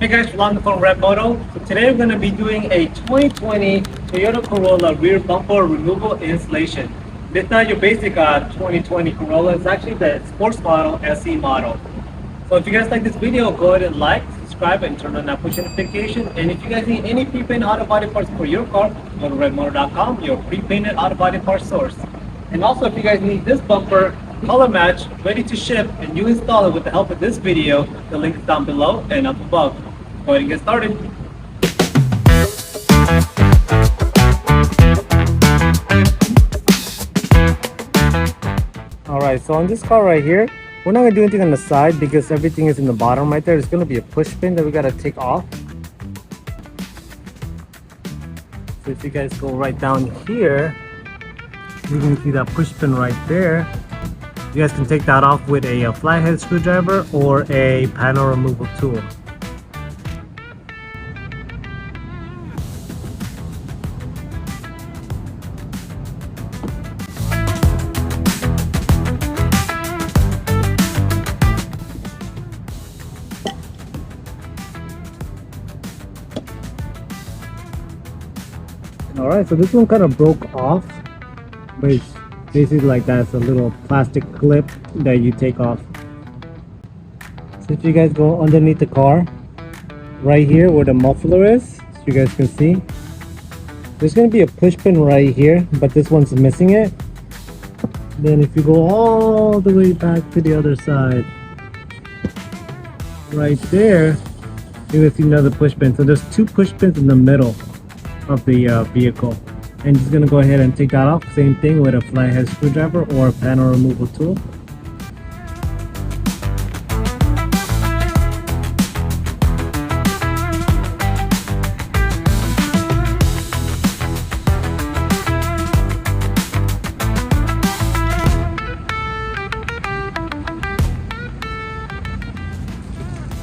Hey guys, Rolando from ReveMoto. So today we're going to be doing a 2020 Toyota Corolla rear bumper removal installation. This is not your basic 2020 Corolla, it's actually the sports model SE model. So if you guys like this video, go ahead and like, subscribe, and turn on that push notification. And if you guys need any pre-painted auto body parts for your car, go to ReveMoto.com, your pre-painted auto body parts source. And also if you guys need this bumper color match ready to ship and you install it with the help of this video, the link is down below and up above. Go ahead and get started. Alright, so on this car right here, we're not going to do anything on the side because everything is in the bottom right there. There's going to be a push pin that we got to take off. So if you guys go right down here, you can see that push pin right there. You guys can take that off with a flathead screwdriver or a panel removal tool. Alright, so this one kind of broke off, but it's basically like that. It's a little plastic clip that you take off. So if you guys go underneath the car, right here where the muffler is, so you guys can see, there's going to be a push pin right here, but this one's missing it. Then if you go all the way back to the other side, right there, you will see another push pin. So there's two push pins in the middle of the vehicle, and just gonna go ahead and take that off. Same thing with a flathead screwdriver or a panel removal tool.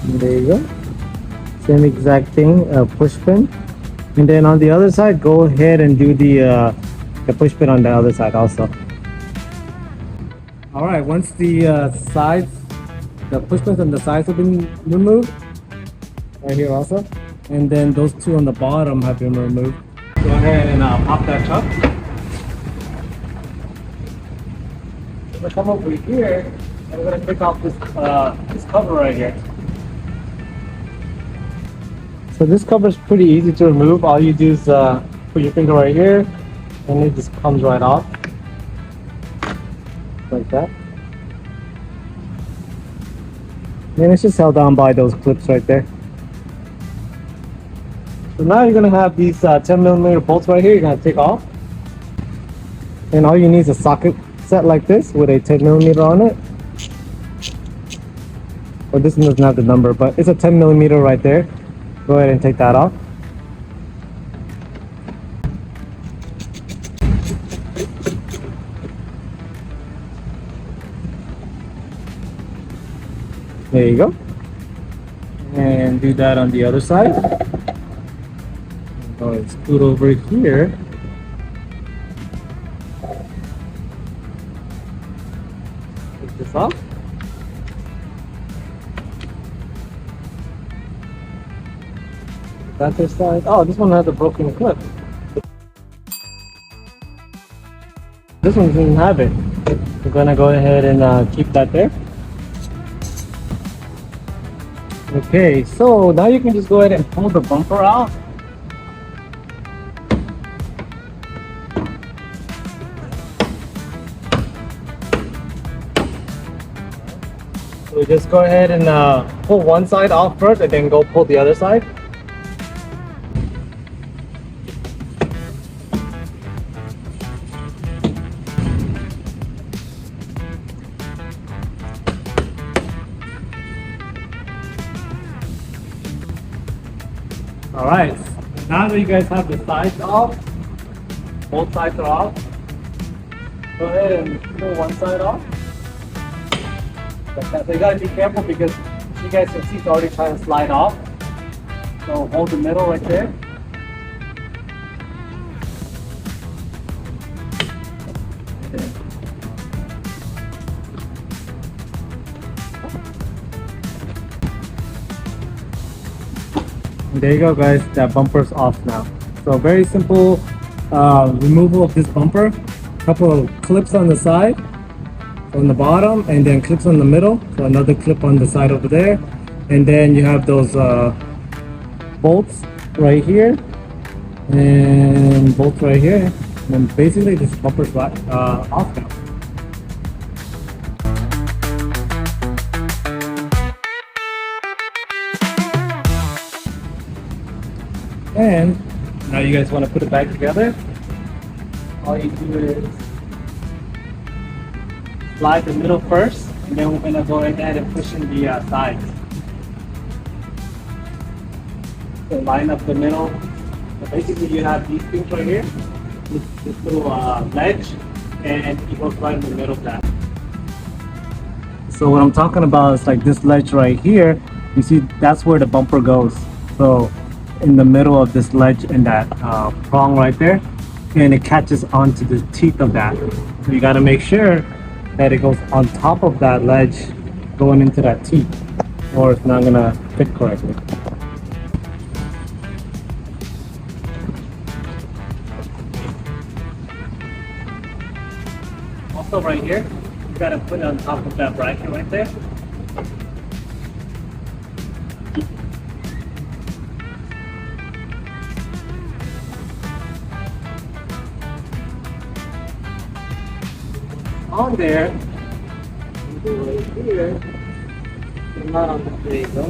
And there you go. Same exact thing, push pin. And then on the other side, go ahead and do the push pin on the other side also. Alright, once the sides, the push pins on the sides have been removed, right here also, and then those two on the bottom have been removed. Go ahead and pop that up. I'm going to come over here and I'm going to take off this cover right here. So this cover is pretty easy to remove. All you do is put your finger right here and it just comes right off like that. And it's just held down by those clips right there. So now you're going to have these 10mm bolts right here you're going to take off. And all you need is a socket set like this with a 10mm on it. Or this one doesn't have the number, but it's a 10mm right there. Go ahead and take that off. There you go. And do that on the other side. Go ahead and scoot over here. Take this off. That this side. Oh, this one has a broken clip. This one doesn't have it. We're gonna go ahead and keep that there. Okay, so now you can just go ahead and pull the bumper out. So just go ahead and pull one side off first and then go pull the other side. Alright, now that you guys have the sides off, both sides are off, go ahead and pull one side off. Like that. So you gotta be careful because you guys can see it's already trying to slide off. So hold the middle right there. And there you go, guys. That bumper's off now. So very simple removal of this bumper. Couple of clips on the side, on the bottom, and then clips on the middle. So another clip on the side over there, and then you have those bolts right here and bolts right here. And basically, this bumper's off now. And now you guys want to put it back together. All you do is slide the middle first, and then we're gonna go ahead and push in the sides. So line up the middle. So basically, you have these things right here, this little ledge, and it goes right in the middle of that. So what I'm talking about is like this ledge right here. You see, that's where the bumper goes. So in the middle of this ledge and that prong right there, and it catches onto the teeth of that. So you got to make sure that it goes on top of that ledge going into that teeth, or it's not gonna fit correctly. Also right here, you got to put it on top of that bracket right there. On there, right here, not on the there. So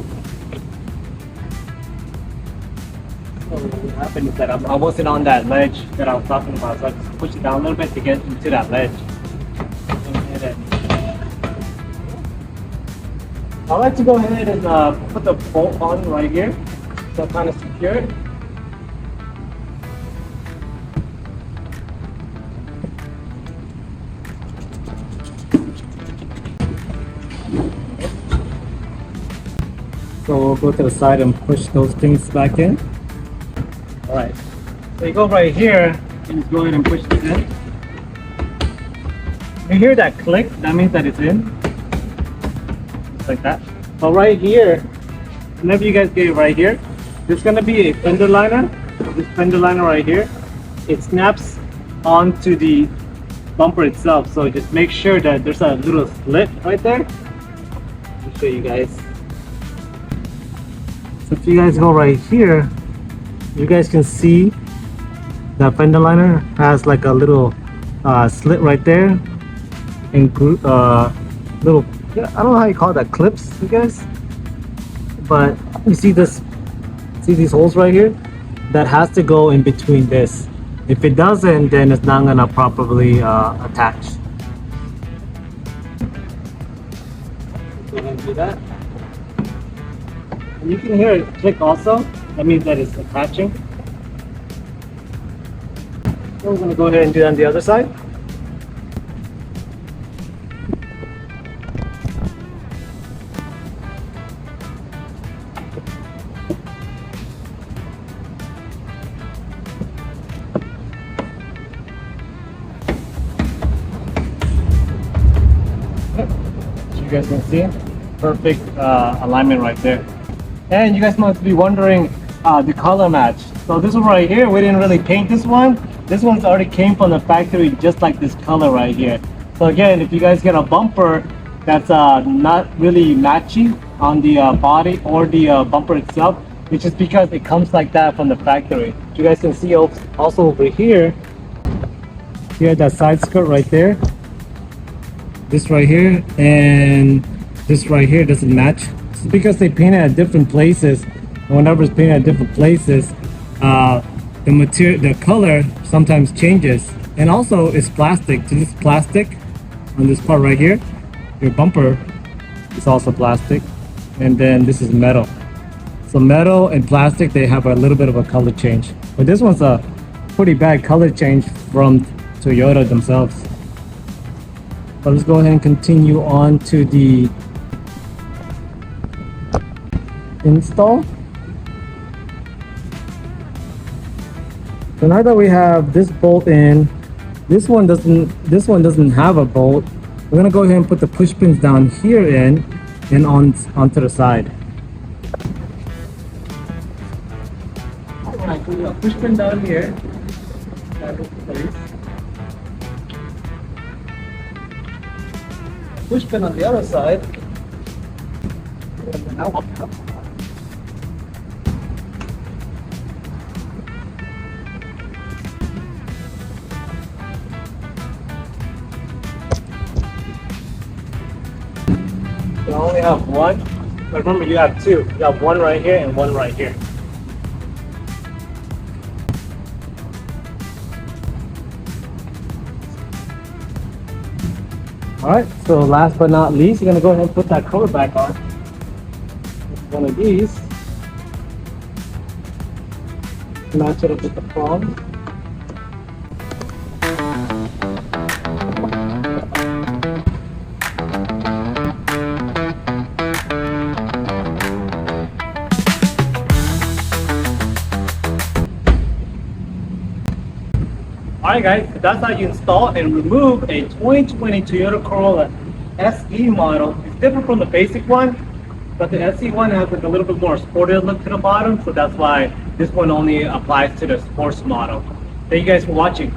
what happened is that I wasn't on that ledge that I was talking about, so I just pushed it down a little bit to get into that ledge. I like to go ahead and put the bolt on right here, so kind of secure it. So we'll go to the side and push those things back in. All right, so you go right here and just go ahead and push this in. You hear that click, that means that it's in. Just like that. But right here, whenever you guys get it right here, there's gonna be a fender liner. This fender liner right here, it snaps onto the bumper itself. So just make sure that there's a little slit right there. Let me show you guys. So if you guys go right here, you guys can see that fender liner has like a little slit right there, and little, I don't know how you call that, clips, you guys, but you see this, see these holes right here? That has to go in between this. If it doesn't, then it's not gonna properly attach. Go ahead and do that. And you can hear it click also. That means that it's attaching. So we're gonna go ahead and do that on the other side. As you guys can see, perfect alignment right there. And you guys must be wondering the color match. So this one right here, we didn't really paint this one. This one's already came from the factory just like this color right here. So again, if you guys get a bumper that's not really matching on the body or the bumper itself, it's just because it comes like that from the factory. You guys can see also over here, you have that side skirt right there. This right here and this right here doesn't match. It's because they paint it at different places. Whenever it's painted at different places, the material, the color sometimes changes. And also it's plastic. So this plastic on this part right here, your bumper is also plastic. And then this is metal. So metal and plastic, they have a little bit of a color change. But this one's a pretty bad color change from Toyota themselves. But let's go ahead and continue on to the install. So now that we have this bolt in, this one doesn't have a bolt. We're gonna go ahead and put the push pins down here in and onto the side. actually a push pin down here. That is place. Push pin on the other side. You only have one, but remember you have two. You have one right here and one right here. Alright, so last but not least, you're gonna go ahead and put that cover back on. One of these. Match it up with the prong. Alright guys, so that's how you install and remove a 2020 Toyota Corolla SE model. It's different from the basic one, but the SE one has like a little bit more sporty look to the bottom, so that's why this one only applies to the sports model. Thank you guys for watching.